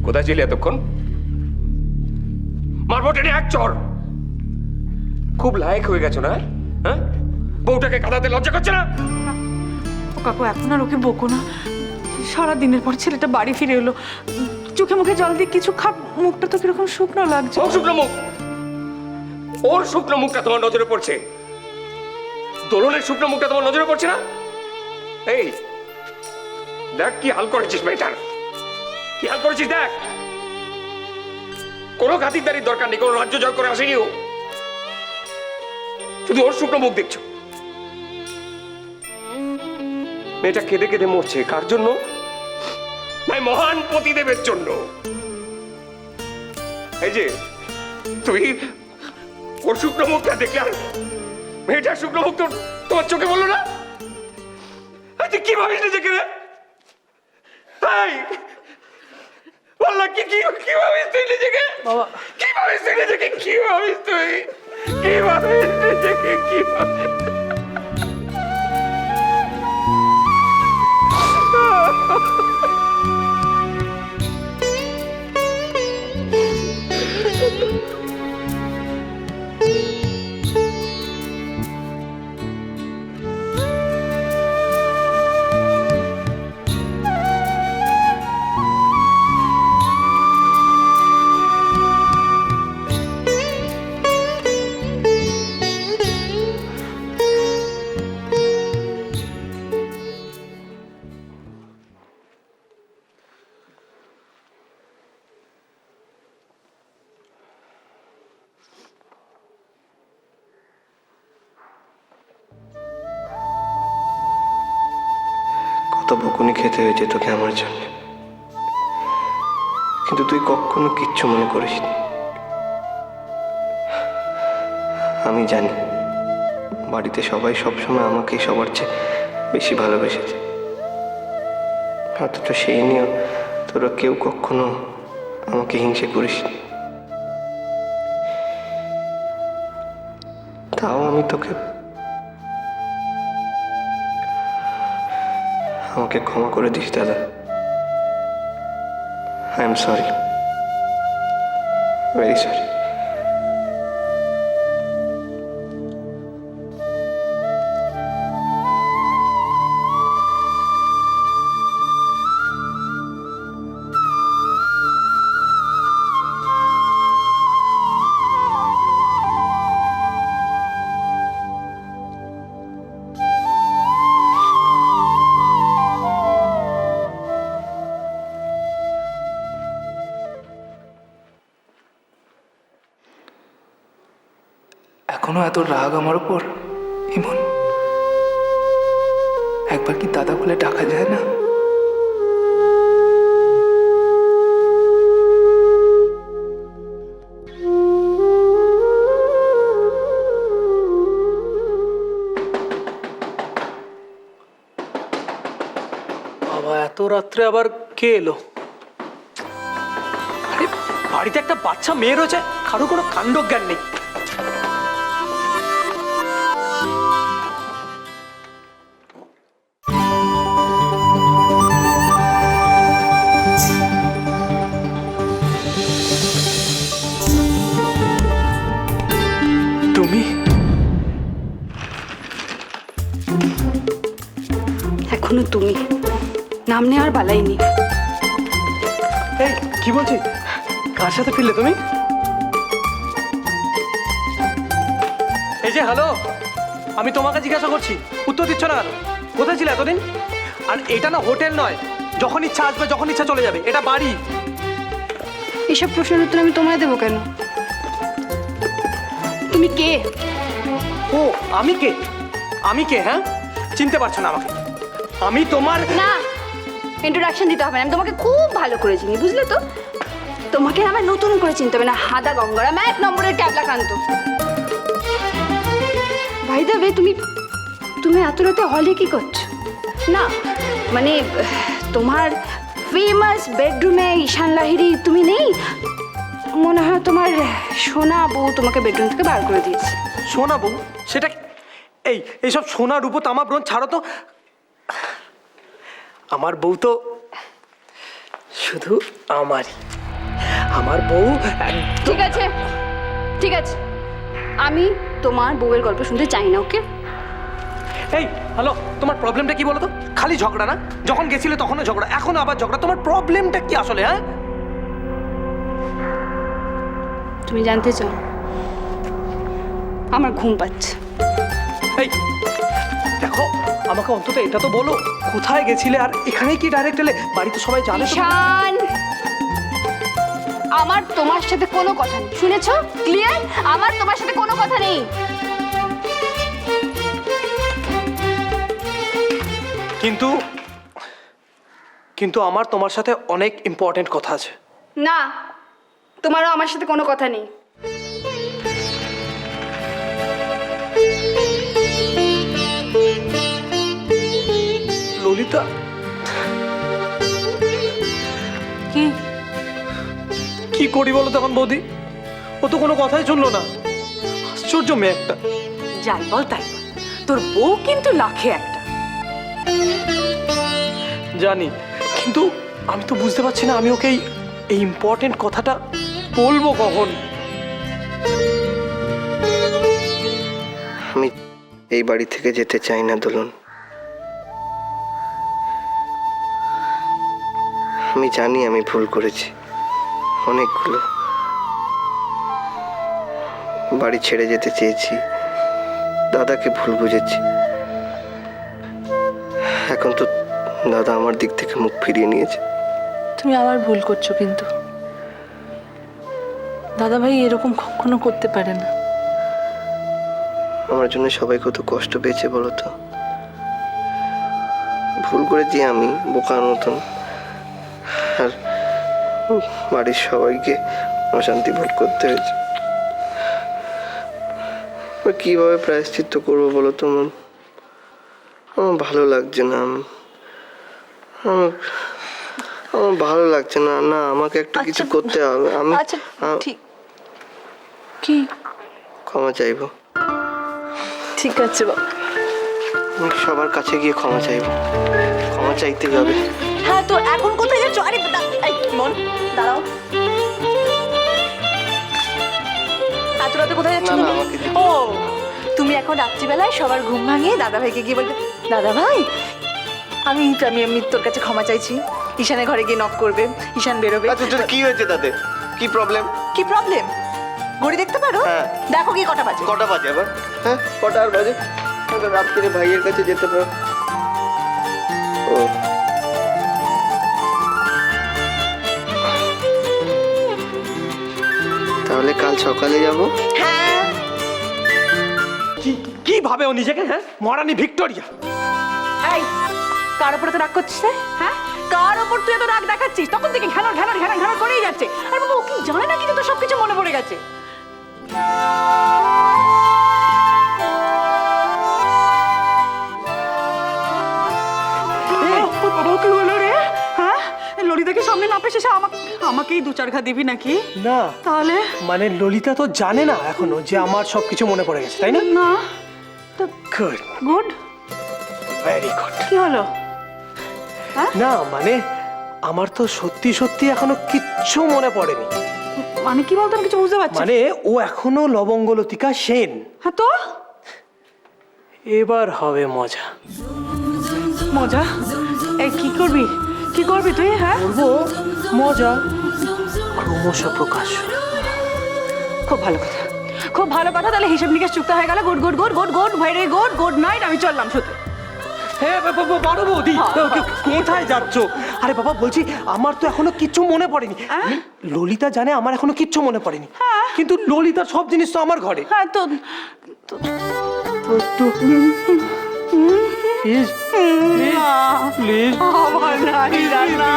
কোথায় ছিলি এতক্ষণ? মারবো টেনে এক চড়। খুব লায়ক হয়ে গেছো না? হ্যাঁ, বউটাকে কাঁদাতে লজ্জা করছে না? ও কাকু, এখন আর ওকে বকো না। সারা দিনের পর ছেলেটা বাড়ি ফিরে এলো, চোখে মুখে জল দিয়ে কিছু খা। মুখটা তো কিরকম শুকনো লাগছে। ও শুকনো মুখ, ওর শুকনো মুখটা তোমার নজরে পড়ছে? দোলনের শুকনো মুখটা তোমার নজরে পড়ছে না? এই দেখ কি হাল করেছিস মেয়েটার, কি হাল করেছিস দেখ। কোনো খাতিরদারির দরকার নেই, কোনো রাজ্য জয় করে আসেনি ও, শুধু ওর শুকনো মুখ দেখছো। মেয়েটা কেঁদে কেঁদে মরছে, কার জন্য? ভাই মহান পতিদেবের জন্য। এই যে তুই ওর শুকনো মুখটা দেখলে আর মেয়েটার শুকনো মুখ তোমার চোখে বললো না? তুই কি ভাবিস নিজেকে রে? বললা কি কি কি ভাবিস তুই নিজেকে? বাবা কি ভাবিস তুই নিজেকে? কি ভাবিস তুই? কি ভাবিস নিজেকে? কি ভাবিস? কত বকুনি খেতে হয়েছে তোকে আমার জন্য, কিন্তু তুই কখনো কিচ্ছু মনে করিসনি। আমি জানি বাড়িতে সবাই সবসময় আমাকে সবার চেয়ে বেশি ভালোবেসেছে, অথচ সেই নিয়েও তোরা কেউ কখনো আমাকে হিংসে করিসনি। তাও আমি তোকে, আমাকে ক্ষমা করে দিস দাদা। I am sorry, very sorry. এখনো এত রাগ আমার উপর ইমন? একবার কি দাদা বলে ডাকা যায় না? বাবা, এত রাত্রে আবার কে এলো? আরে বাড়িতে একটা বাচ্চা মেয়ে রয়েছে, কারো কোনো কাণ্ড জ্ঞান নেই। তুমি এখনো তুমি নাম নেওয়ার বালাইনি। এই কি বলছি, কার সাথে ফিরলে তুমি? এই যে হ্যালো, আমি তোমাকে জিজ্ঞাসা করছি, উত্তর দিচ্ছ না কেন? কোথায় ছিলে এতদিন? আর এটা না হোটেল নয়, যখন ইচ্ছা আসবে যখন ইচ্ছা চলে যাবে, এটা বাড়ি। এসব প্রশ্নের উত্তর আমি তোমায় দেবো কেন? তুমি কে? ও আমি কে? আমি কে? হ্যাঁ, চিনতে পারছো না আমাকে? আমি তোমার না, ইন্ট্রোডাকশন দিতে হবে না, আমি তোমাকে খুব ভালো করে চিনি, বুঝলে তো? তোমাকে আমার নতুন করে চিনতে হবে না। হাদা গঙ্গরা, আমি 1 নম্বরের ক্যাবলাকান্ত। ভাই দেবে, তুমি এত রাতে হলে কি করছো? না মানে তোমার ফেমাস বেডরুমে ঈশান লাহিড়ী তুমি নেই? মনে হয় তোমার সোনা বউ তোমাকে বেডরুম থেকে বার করে দিয়েছে। সোনা বউ? সেটা এইসব সোনা রূপো তামা ব্রোঞ্জ ছাড়ো তো। আমার বউ তো শুধু আমারই। আমার বউ একদম। ঠিক আছে, ঠিক আছে, আমি তোমার বউয়ের গল্প শুনতে চাই না, ওকে? এই হ্যালো, তোমার প্রবলেমটা কি বলো তো? খালি ঝগড়া না? যখন গেছিলে তখনও ঝগড়া, এখনো আবার ঝগড়া। তোমার প্রবলেমটা কি আসলে? হ্যাঁ, তুমি জানতে চাও? আমার ঘুম পাচ্ছে। এই দেখো, আমাকে অন্তত এটা তো বলো, কোথায় গেছিলে আর এখানেই কি ডাইরেক্ট এলে? বাড়িতে সবাই জানে তো? ঈশান, আমার তোমার সাথে কোনো কথা নেই, শুনেছো? ক্লিয়ার? আমার তোমার সাথে কোনো কথা নেই। কিন্তু কিন্তু আমার তোমার সাথে অনেক ইম্পর্টেন্ট কথা আছে। না, তোমারও আমার সাথে কোনো কথা নেই। ললিতা, কি কি করি বলো তখন বৌদি? ও তো কোনো কথাই শুনলো না। আশ্চর্য মেয়ে একটা। যাই বল তাই বল, তোর বউ কিন্তু লাখে একটা। জানি, কিন্তু আমি তো বুঝতে পারছি না আমি ওকে এই ইম্পর্টেন্ট কথাটা বলবো কখন। আমি এই বাড়ি থেকে যেতে চাই না দোলন। আমি জানি আমি ভুল করেছি অনেকগুলো। বাড়ি ছেড়ে যেতে চেয়েছি, দাদাকে ভুল বুঝেছি। এখন তো দাদা আমার দিক থেকে মুখ ফিরিয়ে নিয়েছে। তুমি আবার ভুল করছো, কিন্তু দাদা ভাই এরকম কখনো করতে পারে না। আমার জন্য সবাই কত কষ্ট পেয়েছে বলো তো। ভুল করেছি আমি বোকার মতন, আর বাড়ির সবাইকে অশান্তি ভোগ করতে হয়েছে। কিভাবে প্রায়শ্চিত্ত করবো বলো তো মন? আমার ভালো লাগছে না। আমার ভালো লাগছে না। না, আমাকে একটা কিছু করতে হবে। আমি ঠিক কি ক্ষমা চাইবো। ঠিক আছে বাবা। আমি সবার কাছে গিয়ে ক্ষমা চাইবো। ক্ষমা চাইতেই হবে। হ্যাঁ, তো এখন কোথায় যাচ্ছ? আরে এই মন, দাঁড়াও। এত রাতে কোথায় যাচ্ছ না, না, তুমি? আমাকে দিতে ও, তুমি এখন রাত্রিবেলায় সবার ঘুম ভাঙিয়ে দাদা ভাইকে গিয়ে বলবে, দাদা ভাই আমি আমি আমি তোর কাছে ক্ষমা চাইছি। ঈশানের ঘরে গিয়ে নক করবে, ঈশান বেরোবে। আচ্ছা, তোর কি হয়েছে তাতে? কি প্রবলেম? কি প্রবলেম? ঘড়ি দেখতে পারো? হ্যাঁ। দেখো কি কটা বাজে। কটা বাজে আবার? হ্যাঁ, কটা আর বাজে? রাত্রিরে ভাইয়ের কাছে যেতে পারো। ও, তাহলে কাল সকালে যাব। হ্যাঁ। কি ভাবে ও নিজেকে? হ্যাঁ, মহারানী ভিক্টোরিয়া। এই, কার উপরে তো রাগ করছিস রে? হ্যাঁ, কার উপর তুই এত রাগ দেখাচ্ছিস? তখন থেকে ঘ্যানর ঘ্যানর ঘ্যানর ঘ্যানর করেই যাচ্ছে। আর বাবা, ও কি জানে না কিন্তু তোর সবকিছু মনে পড়ে গেছে। ও কি হলো রে? হ্যাঁ, ললিতাকে সামনে না পেয়ে শেষে আমাকেই দু চার ঘা দিবি নাকি? না, তাহলে মানে ললিতা তো জানে না এখনো যে আমার সবকিছু মনে পড়ে গেছে, তাই না? না। Good, good, very good. কি হলো? না মানে আমার তো সত্যি সত্যি এখনো কিচ্ছু মনে পড়েনি। মানে কি বলতো, আমি কিছু বুঝতে পারছি না। মানে ও এখনো লবঙ্গলতিকা সেন। হ্যাঁ, তো এবার হবে মজা। মজা? এই কি করবি? কি করবি তুই? হ্যাঁ, করবো মজা, ক্রমশ প্রকাশ। খুব ভালো কথা, খুব ভালো কথা। তাহলে হিসেব নিকেশ চুক্ত হয়ে গেল। Good good good good good, very good. Good night, আমি চললাম শুতে। হ্যাঁ বড় বৌদি, কোথায় যাচ্ছ? আরে বাবা, বলছি আমার তো এখনো কিচ্ছু মনে পড়েনি। ললিতা জানে আমার এখনো কিচ্ছু মনে পড়েনি, কিন্তু ললিতার সব জিনিস তো আমার ঘরে। হ্যাঁ, তো প্লিজ প্লিজ প্লিজ আমার নারী রান্না